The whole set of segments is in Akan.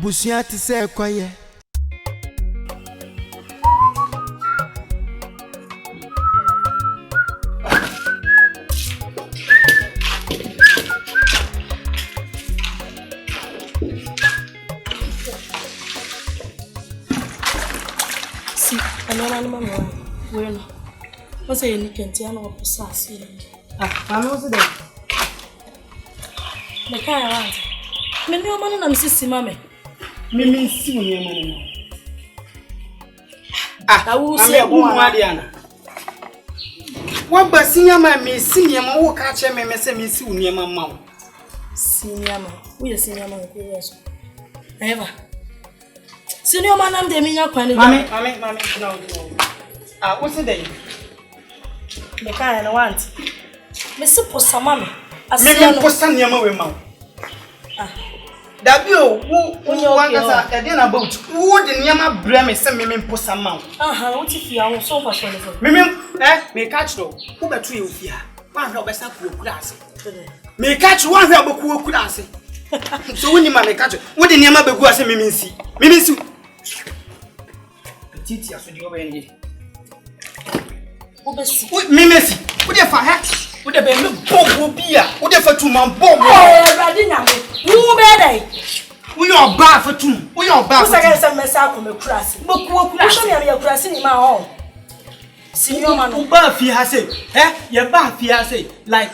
Busia to say quiet. See, I'm not a man. Well, what's a you can tell what sassy? I'm also there. The car around. Me no man and sissy mammy. Mimi see your money. I will say a woman, Diana. What but senior man may see him or catch him and me see near my mouth. Senior man, we are senior man. Never. Senior man, I'm the mina quantity. Mammy, no. What's the day? The car and I want. Mr. Possamami. I say, Possan Yama mouth. That you who want us at dinner boat, who the Yama Bram is sending me Possamount. What if you are so much for Mimi, may catch no, who bet you here? One of us up your class. May catch one of a cool class. So when you may catch it, what the Yama Bagu as a Mimisi? Mimisu. Titia, so you obey. Mimisi, what if I had? Would have been a bomb beer, would have for 2 months bomb. Who better? We are bad for 2. We are bad for some mess out from a crass. But who show me a crass in my home? Senior man, who Buffy has it, your Buffy has it, like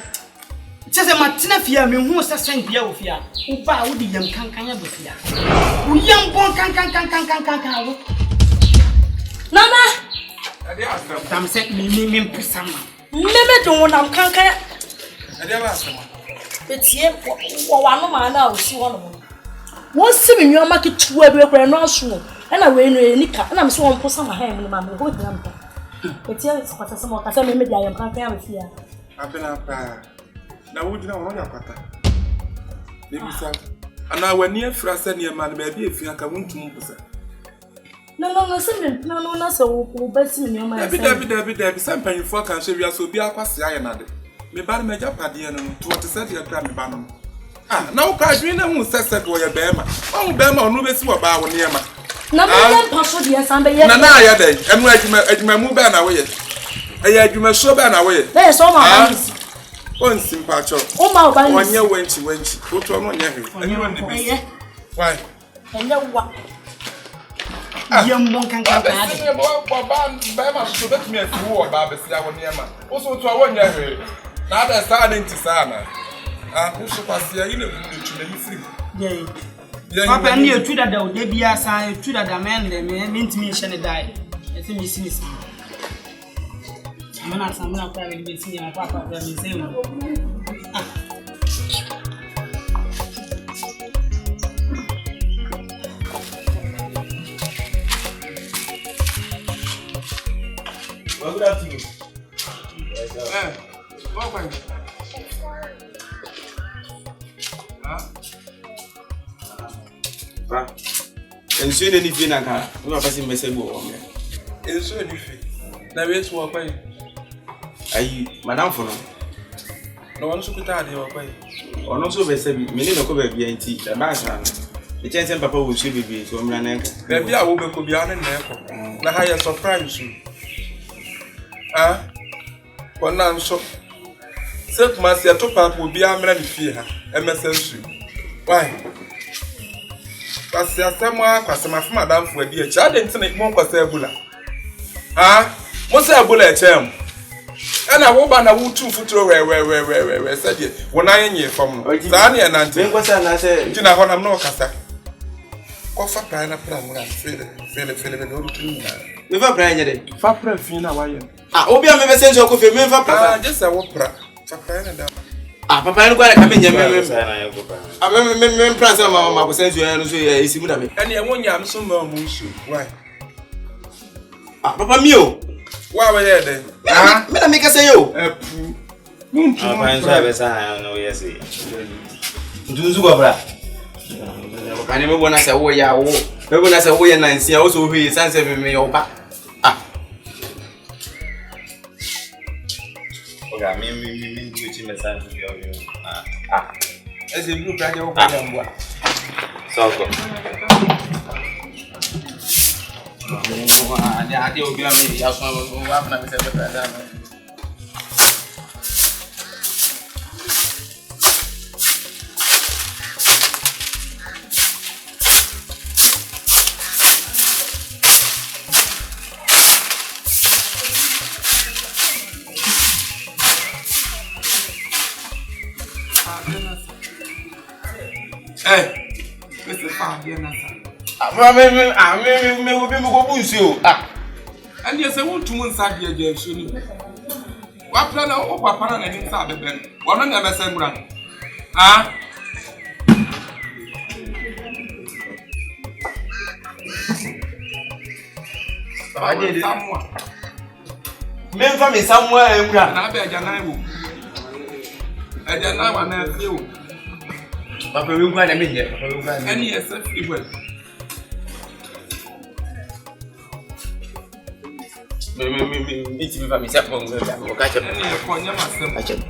just a Martina Fia, me who was a Saint Biofia, who bow with the young Cancana Bufia. Who young born can. Nana, Tam said me Pusama. Never don't want to can't. I never asked him. It's here for one man. I will see one of them. One seven your market to where we are not sure. And I win any car, and I'm so on for some hand in my good number. It's here, it's what some more. I said, maybe I am can't have here. I've been up. Now, would you know what I've and now we're near Frasania, man, maybe if you can to move. No, so best in your mind. Debbie, some penny for can show you so be a quasi another. Me ban major paddy and to what to set your grammy banner. Now, Kadrina who says that way a bema. Oh, Bema, no, it's what about near my. No, possible, yes, I'm the Nana, and where you move ban away. You may show ban away. There's all my one simple. Oh, my 1 year when she put on your why? And then what? Young one can come. Bama so let me through about the near also to 1 year. Now they're starting to sana. Who should pass here in a free? Yea. Papa, and you two that they be a sign, two that the man, they mean to me, shall die. I think it's missing. I'm not some private meeting, and Papa, the museum. Good afternoon. And soon anything I can. We are passing message. It's so different. Now, where's what way? Madame for no one should tell you away. or not so very many no cover BNT, the master. The chance and Papa will should be so many. Maybe I will go beyond and there. Now, I surprise you. One man so. Set Marcia top up will be a man fear, MSN. Why? Parce que moi, parce que ma femme madame faut dire, tu as des trucs mon parce que boula. Moi c'est boula chem. And I will ban a wood 2 foot where said you. When I am here from Zani and Auntie, what's I say? Gina Honam no Cassa. Offer Prana Pram, feel Never brand it. Fapra Fina, why? Obia never sent your coffee, never. Just a wopra. Papa, I'm going to come in. I remember Prancer, Mamma was sent you and is good. And I want you some more moose. Why? Papa Mio. Why were you then? Let me say you. I'm service. I know, yes. Do Zubra. I never want to say, oh, yeah, when I say, oh, and I see also who is answering me over. Okay, me, teaching the sign to you. As a blue brother, So go. Ada obi am ya so wa na me se better This is far here, Nasa. me will be go bunsu. And yes, I want to one side here, Jenny. What plan of Papa and inside the bed? One on the MSM. Ah, I did someone. Men from me somewhere and I beg your name. I don't know what I feel. Papa will go and meet here. And yes, it will. Me for myself. We'll catch up. Catch up.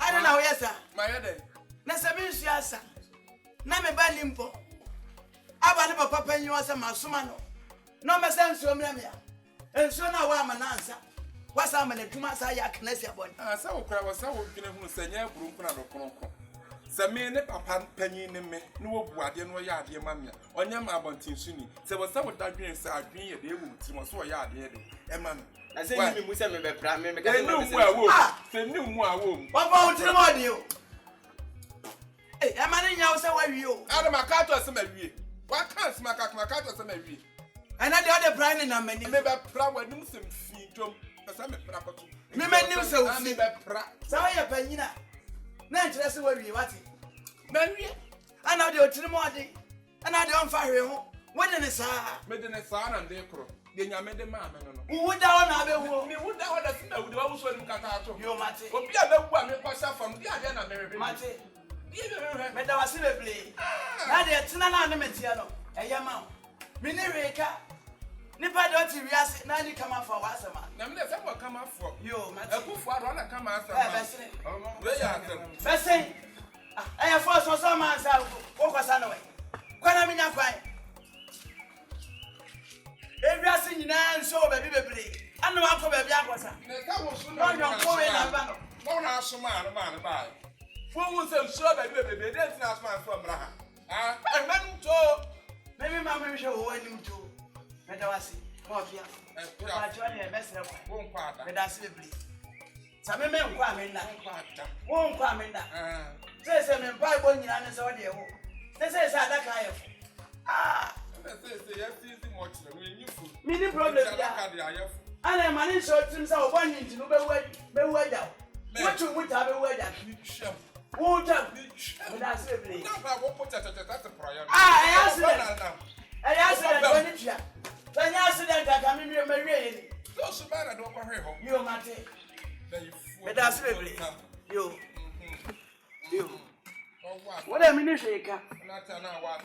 I don't know, yes, sir. My head. Nasabinsha, Name Balimpo. I want Papa and you as a Masumano. No, my son, so many. And so now I'm an answer. What's I'm in a 2 months I can say about it. I saw I was so going to say, yeah, Brooklyn. Some men, Papa Penny, no guardian or yard, dear mamma, or Yama Suni. So was some of that green side, me, a dear woman, was so yard, and mamma. I said, we said, maybe prime, maybe I know where no more. What about the audio? Hey, I'm an in so are you? Out of my car to some every. Why can't my car to some every? And I the other brand and I'm many maybe proud with some feet, but I'm a property. Maybe new so proud. So I have Penina. Now, that's where you want it. Maybe I know the Trimodi, and I don't fire him. What in the Sah? Made in a son and decro. Then you made the man. Who would down have a woman? Who down would also look at you, Matty. Will be a one from the Adana Mary Matty. But I was simply. Now they're Tinana, a Yama. Minireka. Nipper don't you ask, now you come out for us, man. Now, there's someone come out for you, Matty. A good father, I come out from Bessie. I have forced for some man's out. What was anyway? When I'm in your fight. Every single man so baby. I know I'm for baby. I was don't ask some man by. Who was so baby? They didn't ask man from Raha. And men told maybe Mamma show him too. But I was Mafia. I joined a mess of one part, but that's the bleed. Some men come in that won't come in that. Says a man by one year and so dear. This is that kind of. Ah. Many problems. And I'm an insult since I want you to know the way down. What you would have a way down. Won't have but that's a place. I asked that. Then I said that I'm in your marriage. So bad I don't want her home. You, Matty. But that's a place. You. What a minute shaker. Not an hour.